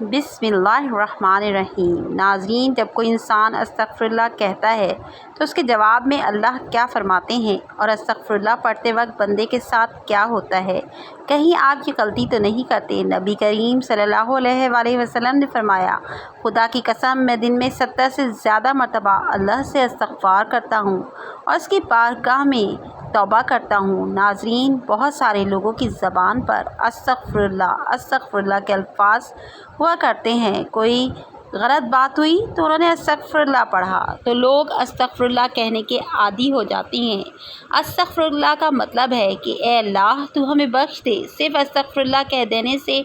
بسم اللہ الرحمن الرحیم۔ ناظرین، جب کوئی انسان استغفر اللہ کہتا ہے تو اس کے جواب میں اللہ کیا فرماتے ہیں اور استغفر اللہ پڑھتے وقت بندے کے ساتھ کیا ہوتا ہے؟ کہیں آپ یہ غلطی تو نہیں کرتے؟ نبی کریم صلی اللہ علیہ وآلہ وسلم نے فرمایا، خدا کی قسم میں دن میں 70 سے زیادہ مرتبہ اللہ سے استغفار کرتا ہوں اور اس کی بارگاہ میں توبہ کرتا ہوں۔ ناظرین، بہت سارے لوگوں کی زبان پر استغفر اللہ کے الفاظ ہوا کرتے ہیں۔ کوئی غلط بات ہوئی تو انہوں نے استغفر اللہ پڑھا تو لوگ استغفر اللہ کہنے کے عادی ہو جاتے ہیں۔ استغفر اللہ کا مطلب ہے کہ اے اللہ تو ہمیں بخش دے۔ صرف استغفر اللہ کہہ دینے سے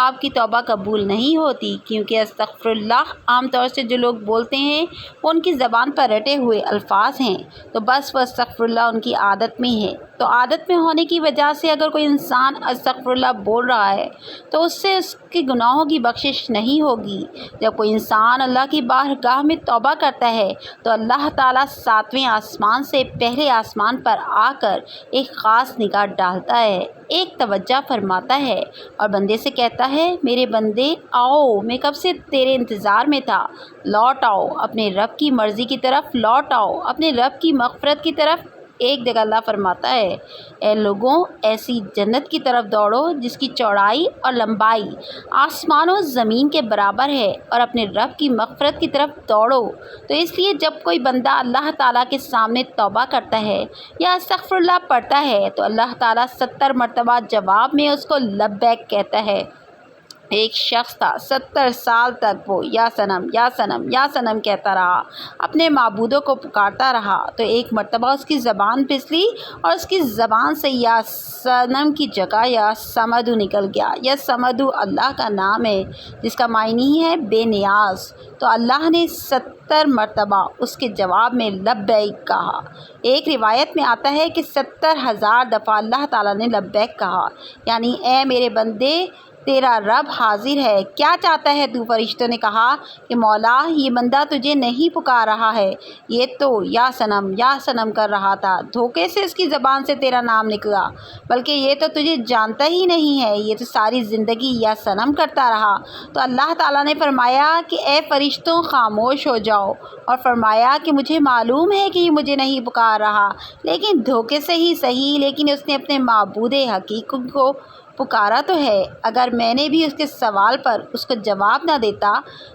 آپ کی توبہ قبول نہیں ہوتی، کیونکہ استغفر اللہ عام طور سے جو لوگ بولتے ہیں وہ ان کی زبان پر رٹے ہوئے الفاظ ہیں، تو بس وہ استغفر اللہ ان کی عادت میں ہے۔ تو عادت میں ہونے کی وجہ سے اگر کوئی انسان استغفر اللہ بول رہا ہے تو اس سے اس کے گناہوں کی بخشش نہیں ہوگی۔ جب کوئی انسان اللہ کی بارگاہ میں توبہ کرتا ہے تو اللہ تعالیٰ 7ویں آسمان سے پہلے آسمان پر آ کر ایک خاص نگاہ ڈالتا ہے، ایک توجہ فرماتا ہے اور بندے سے کہتا ہے، میرے بندے آؤ، میں کب سے تیرے انتظار میں تھا، لوٹ آؤ، اپنے رب کی مرضی کی طرف لوٹ آؤ، اپنے رب کی مغفرت کی طرف۔ ایک جگہ اللہ فرماتا ہے، اے لوگوں، ایسی جنت کی طرف دوڑو جس کی چوڑائی اور لمبائی آسمان و زمین کے برابر ہے، اور اپنے رب کی مغفرت کی طرف دوڑو۔ تو اس لیے جب کوئی بندہ اللہ تعالیٰ کے سامنے توبہ کرتا ہے یا استغفر اللہ پڑھتا ہے تو اللہ تعالیٰ 70 مرتبہ جواب میں اس کو لبیک کہتا ہے۔ ایک شخص تھا، 70 سال تک وہ یا صنم یا صنم یا صنم کہتا رہا، اپنے معبودوں کو پکارتا رہا، تو ایک مرتبہ اس کی زبان پھسلی اور اس کی زبان سے یا صنم کی جگہ یا سمدو نکل گیا۔ یا سمدو اللہ کا نام ہے جس کا معنی ہے بے نیاز، تو اللہ نے 70 مرتبہ اس کے جواب میں لبیک کہا۔ ایک روایت میں آتا ہے کہ 70,000 دفعہ اللہ تعالیٰ نے لبیک کہا، یعنی اے میرے بندے، تیرا رب حاضر ہے، کیا چاہتا ہے تو؟ فرشتوں نے کہا کہ مولا، یہ بندہ تجھے نہیں پکار رہا ہے، یہ تو یا صنم کر رہا تھا، دھوکے سے اس کی زبان سے تیرا نام نکلا، بلکہ یہ تو تجھے جانتا ہی نہیں ہے، یہ تو ساری زندگی یا صنم کرتا رہا۔ تو اللہ تعالیٰ نے فرمایا کہ اے فرشتوں، خاموش ہو جاؤ، اور فرمایا کہ مجھے معلوم ہے کہ یہ مجھے نہیں پکار رہا، لیکن دھوکے سے ہی صحیح، لیکن اس نے اپنے معبود حقیقی کو پکارا تو ہے۔ اگر میں نے بھی اس کے سوال پر اس کو جواب نہ دیتا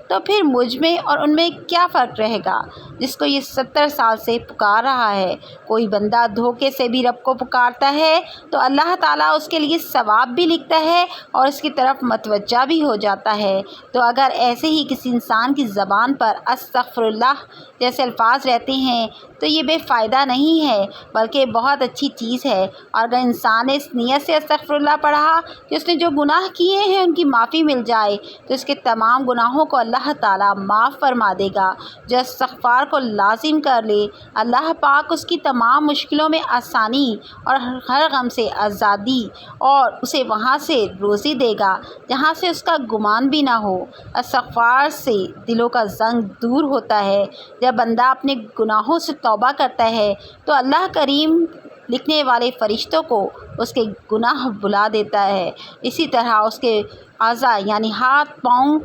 تو پھر مجھ میں اور ان میں کیا فرق رہے گا جس کو یہ 70 سال سے پکار رہا ہے؟ کوئی بندہ دھوکے سے بھی رب کو پکارتا ہے تو اللہ تعالیٰ اس کے لیے ثواب بھی لکھتا ہے اور اس کی طرف متوجہ بھی ہو جاتا ہے۔ تو اگر ایسے ہی کسی انسان کی زبان پر استغفر اللہ جیسے الفاظ رہتے ہیں تو یہ بے فائدہ نہیں ہے بلکہ بہت اچھی چیز ہے، اور اگر انسان نے اس نیت سے استغفر اللہ پڑھا کہ اس نے جو گناہ کیے ہیں ان کی معافی مل جائے تو اس کے تمام گناہوں کو اللہ تعالیٰ معاف فرما دے گا۔ جو استغفار کو لازم کر لے، اللہ پاک اس کی تمام مشکلوں میں آسانی اور ہر غم سے آزادی اور اسے وہاں سے روزی دے گا جہاں سے اس کا گمان بھی نہ ہو۔ استغفار سے دلوں کا زنگ دور ہوتا ہے۔ جب بندہ اپنے گناہوں سے توبہ کرتا ہے تو اللہ کریم لکھنے والے فرشتوں کو اس کے گناہ بھلا دیتا ہے، اسی طرح اس کے اعضاء یعنی ہاتھ پاؤں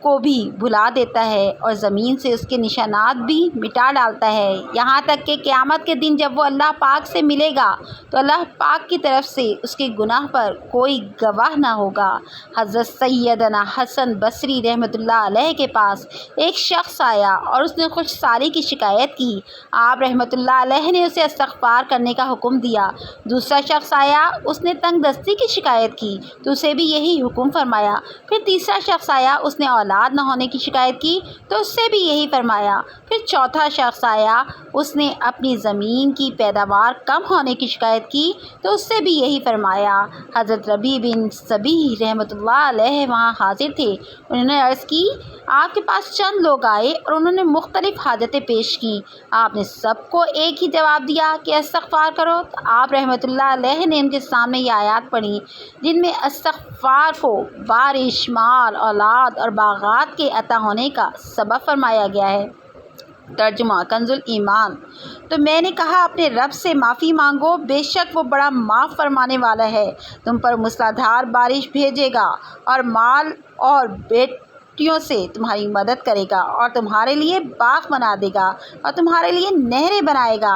کو بھی بھلا دیتا ہے اور زمین سے اس کے نشانات بھی مٹا ڈالتا ہے، یہاں تک کہ قیامت کے دن جب وہ اللہ پاک سے ملے گا تو اللہ پاک کی طرف سے اس کے گناہ پر کوئی گواہ نہ ہوگا۔ حضرت سیدنا حسن بصری رحمۃ اللہ علیہ کے پاس ایک شخص آیا اور اس نے خشک سالی کی شکایت کی۔ آپ رحمۃ اللہ علیہ نے اسے استغفار کرنے کا حکم دیا۔ دوسرا شخص آیا، اس نے تنگ دستی کی شکایت کی تو اسے بھی یہی حکم فرمایا۔ پھر تیسرا شخص آیا، اس نے اولاد نہ ہونے کی شکایت کی تو اس سے بھی یہی فرمایا۔ پھر چوتھا شخص آیا، اس نے اپنی زمین کی پیداوار کم ہونے کی شکایت کی تو اس سے بھی یہی فرمایا۔ حضرت ربیع بن صبیح رحمۃ اللہ علیہ وہاں حاضر تھے۔ انہوں نے عرض کی، آپ کے پاس چند لوگ آئے اور انہوں نے مختلف حاجتیں پیش کیں، آپ نے سب کو ایک ہی جواب دیا کہ استغفار کرو، تو آپ رحمۃ اللہ علیہ نے ان کے سامنے یہ آیات پڑھی جن میں استغفار کو بارش، مال، اولاد اور باغات کے عطا ہونے کا سبب فرمایا گیا ہے۔ ترجمہ کنز الایمان۔ تو میں نے کہا، اپنے رب سے معافی مانگو، بے شک وہ بڑا معاف فرمانے والا ہے، تم پر موسلادھار بارش بھیجے گا اور مال اور چھٹیوں سے تمہاری مدد کرے گا اور تمہارے لیے باغ بنا دے گا اور تمہارے لیے نہریں بنائے گا۔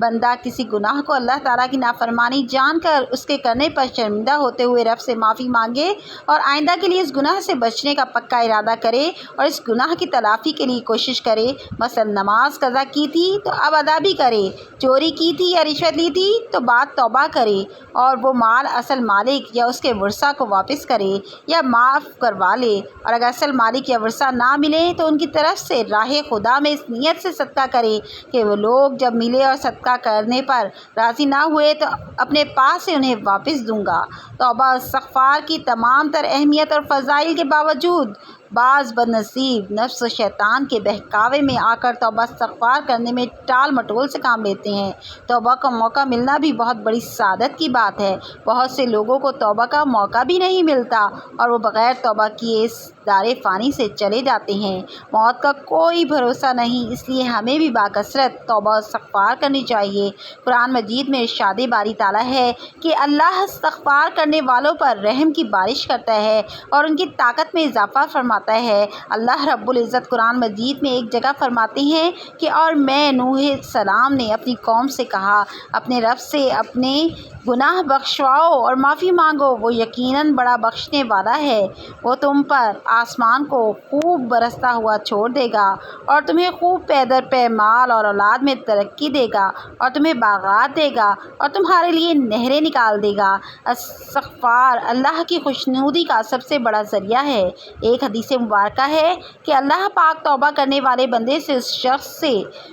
بندہ کسی گناہ کو اللہ تعالیٰ کی نافرمانی جان کر اس کے کرنے پر شرمندہ ہوتے ہوئے رب سے معافی مانگے اور آئندہ کے لیے اس گناہ سے بچنے کا پکا ارادہ کرے اور اس گناہ کی تلافی کے لیے کوشش کرے، مثلا نماز قضا کی تھی تو اب ادا بھی کرے، چوری کی تھی یا رشوت لی تھی تو بعد توبہ کرے اور وہ مال اصل مالک یا اس کے ورثہ کو واپس کرے یا معاف کروا لے، اور اگر اصل مالک یا ورثہ نہ ملے تو ان کی طرف سے راہ خدا میں اس نیت سے صدقہ کرے کہ وہ لوگ جب ملے اور صدقہ کرنے پر راضی نہ ہوئے تو اپنے پاس سے انہیں واپس دوں گا۔ توبہ اور استغفار کی تمام تر اہمیت اور فضائل کے باوجود بعض بدنصیب نفس و شیطان کے بہکاوے میں آ کر توبہ استغفار کرنے میں ٹال مٹول سے کام لیتے ہیں۔ توبہ کا موقع ملنا بھی بہت بڑی سعادت کی بات ہے۔ بہت سے لوگوں کو توبہ کا موقع بھی نہیں ملتا اور وہ بغیر توبہ کیے اس دار فانی سے چلے جاتے ہیں۔ موت کا کوئی بھروسہ نہیں، اس لیے ہمیں بھی باکثرت توبہ و استغفار کرنی چاہیے۔ قرآن مجید میں ارشاد باری تعالیٰ ہے کہ اللہ استغفار کرنے والوں پر رحم کی بارش کرتا ہے اور ان کی طاقت میں اضافہ فرماتا ہے۔ اللہ رب العزت قرآن مجید میں ایک جگہ فرماتے ہیں کہ اور میں نوح علیہ السلام نے اپنی قوم سے کہا، اپنے رب سے اپنے گناہ بخشواؤ اور معافی مانگو، وہ یقیناً بڑا بخشنے والا ہے۔ وہ تم پر آسمان کو خوب برستا ہوا چھوڑ دے گا اور تمہیں خوب پے در پے مال اور اولاد میں ترقی دے گا اور تمہیں باغات دے گا اور تمہارے لیے نہریں نکال دے گا۔ استغفار اللہ کی خوشنودی کا سب سے بڑا ذریعہ ہے۔ ایک حدیث مبارکہ ہے کہ اللہ پاک توبہ کرنے والے بندے سے اس شخص سے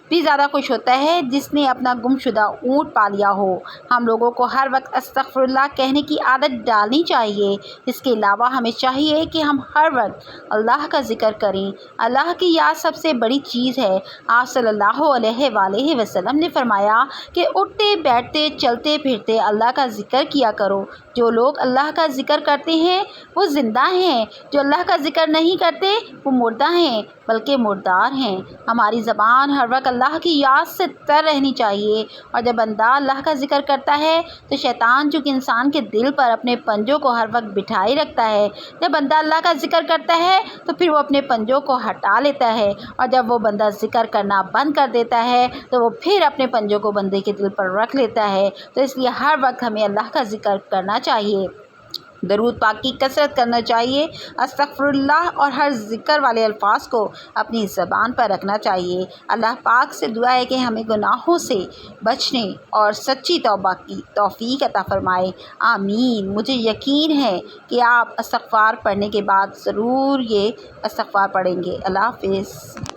بھی زیادہ خوش ہوتا ہے جس نے اپنا گم شدہ اونٹ پا لیا ہو۔ ہم لوگوں کو ہر وقت استغفر اللہ کہنے کی عادت ڈالنی چاہیے۔ اس کے علاوہ ہمیں چاہیے کہ ہم ہر وقت اللہ کا ذکر کریں۔ اللہ کی یاد سب سے بڑی چیز ہے۔ آپ صلی اللہ علیہ وآلہ وسلم نے فرمایا کہ اٹھتے بیٹھتے چلتے پھرتے اللہ کا ذکر کیا کرو۔ جو لوگ اللہ کا ذکر کرتے ہیں وہ زندہ ہیں، جو اللہ کا ذکر نہیں کرتے وہ مردہ ہیں بلکہ مردار ہیں۔ ہماری زبان ہر وقت اللہ کی یاد سے تر رہنی چاہیے، اور جب بندہ اللہ کا ذکر کرتا ہے تو شیطان چونکہ انسان کے دل پر اپنے پنجوں کو ہر وقت بٹھائے رکھتا ہے، جب بندہ اللہ کا ذکر کرتا ہے تو پھر وہ اپنے پنجوں کو ہٹا لیتا ہے، اور جب وہ بندہ ذکر کرنا بند کر دیتا ہے تو وہ پھر اپنے پنجوں کو بندے کے دل پر رکھ لیتا ہے۔ تو اس لیے ہر وقت ہمیں اللہ کا ذکر کرنا چاہیے، درود پاک کی کثرت کرنا چاہیے، استغفر اللہ اور ہر ذکر والے الفاظ کو اپنی زبان پر رکھنا چاہیے۔ اللہ پاک سے دعا ہے کہ ہمیں گناہوں سے بچنے اور سچی توبہ کی توفیق عطا فرمائے، آمین۔ مجھے یقین ہے کہ آپ استغفار پڑھنے کے بعد ضرور یہ استغفار پڑھیں گے۔ اللہ حافظ۔